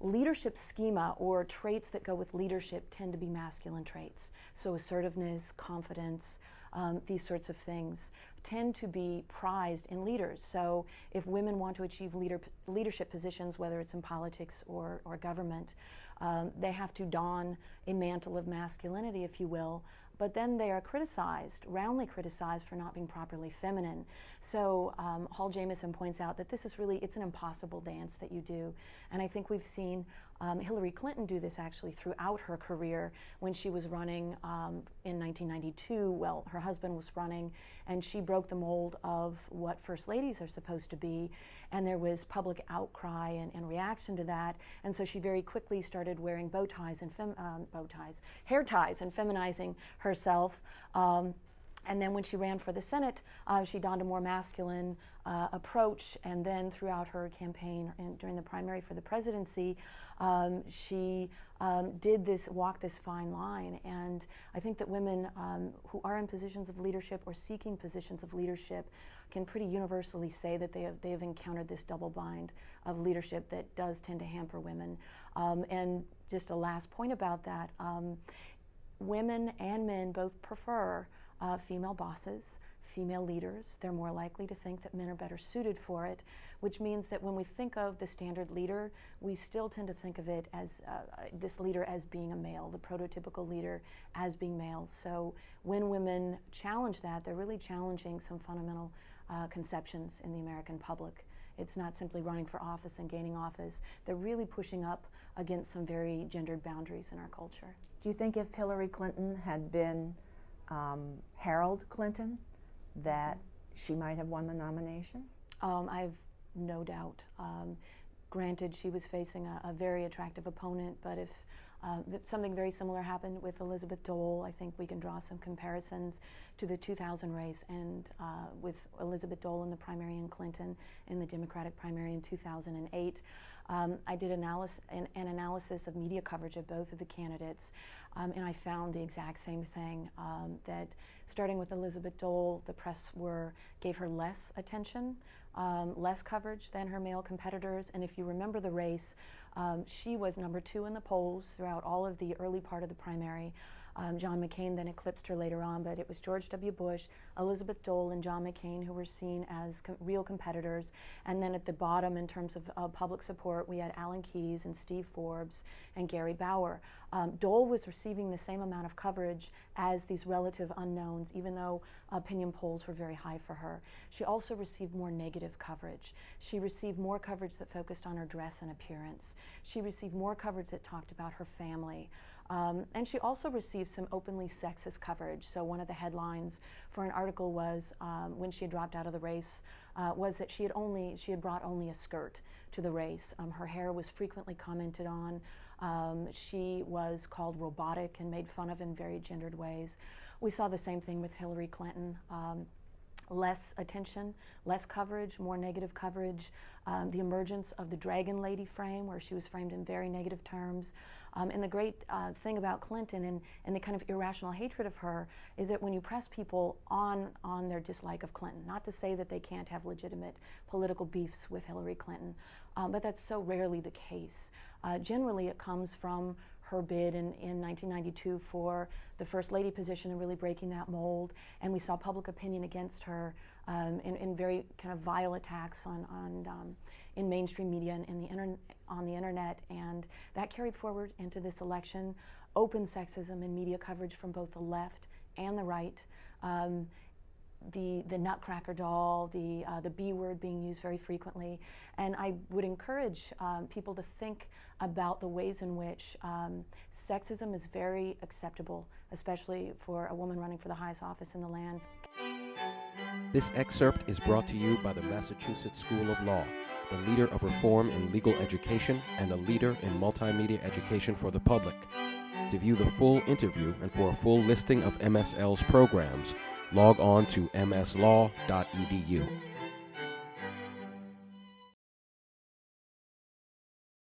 leadership schema or traits that go with leadership tend to be masculine traits. So assertiveness, confidence, these sorts of things tend to be prized in leaders. So if women want to achieve leadership positions, whether it's in politics or government, they have to don a mantle of masculinity, if you will, but then they are criticized, roundly criticized, for not being properly feminine. So Hall Jamieson points out that this is really, it's an impossible dance that you do. And I think we've seen Hillary Clinton do this actually throughout her career. When she was running in 1992, well, her husband was running, and she broke the mold of what first ladies are supposed to be, and there was public outcry and reaction to that, and so she very quickly started wearing hair ties and feminizing herself. And then when she ran for the Senate, she donned a more masculine approach, and then throughout her campaign and during the primary for the presidency, she walked this fine line. And I think that women who are in positions of leadership or seeking positions of leadership can pretty universally say that they have encountered this double bind of leadership that does tend to hamper women. And just a last point about that, women and men both prefer female bosses, female leaders. They're more likely to think that men are better suited for it, which means that when we think of the standard leader, we still tend to think of it as this leader as being a male, the prototypical leader as being male. So when women challenge that, they're really challenging some fundamental conceptions in the American public. It's not simply running for office and gaining office. They're really pushing up against some very gendered boundaries in our culture. Do you think if Hillary Clinton had been Harold Clinton, that she might have won the nomination? I have no doubt. Granted, she was facing a very attractive opponent, but if something very similar happened with Elizabeth Dole, I think we can draw some comparisons to the 2000 race and with Elizabeth Dole in the primary and Clinton in the Democratic primary in 2008. I did an analysis of media coverage of both of the candidates, and I found the exact same thing, that starting with Elizabeth Dole, the press gave her less attention, less coverage than her male competitors, and if you remember the race, she was number 2 in the polls throughout all of the early part of the primary. John McCain then eclipsed her later on, but it was George W. Bush, Elizabeth Dole, and John McCain who were seen as real competitors. And then at the bottom, in terms of public support, we had Alan Keyes and Steve Forbes and Gary Bauer. Dole was receiving the same amount of coverage as these relative unknowns, even though opinion polls were very high for her. She also received more negative coverage. She received more coverage that focused on her dress and appearance. She received more coverage that talked about her family. And she also received some openly sexist coverage. So one of the headlines for an article was, when she had dropped out of the race, was that she had brought only a skirt to the race. Her hair was frequently commented on. She was called robotic and made fun of in very gendered ways. We saw the same thing with Hillary Clinton. Less attention, less coverage, more negative coverage, the emergence of the Dragon Lady frame, where she was framed in very negative terms. And the great thing about Clinton and the kind of irrational hatred of her is that when you press people on their dislike of Clinton, not to say that they can't have legitimate political beefs with Hillary Clinton, but that's so rarely the case. Generally, it comes from her bid in 1992 for the First Lady position and really breaking that mold. And we saw public opinion against her in very kind of vile attacks in mainstream media and on the internet. And that carried forward into this election. Open sexism in media coverage from both the left and the right. The Nutcracker doll, the B word being used very frequently. And I would encourage people to think about the ways in which sexism is very acceptable, especially for a woman running for the highest office in the land. This excerpt is brought to you by the Massachusetts School of Law, the leader of reform in legal education and a leader in multimedia education for the public. To view the full interview and for a full listing of MSL's programs, log on to mslaw.edu.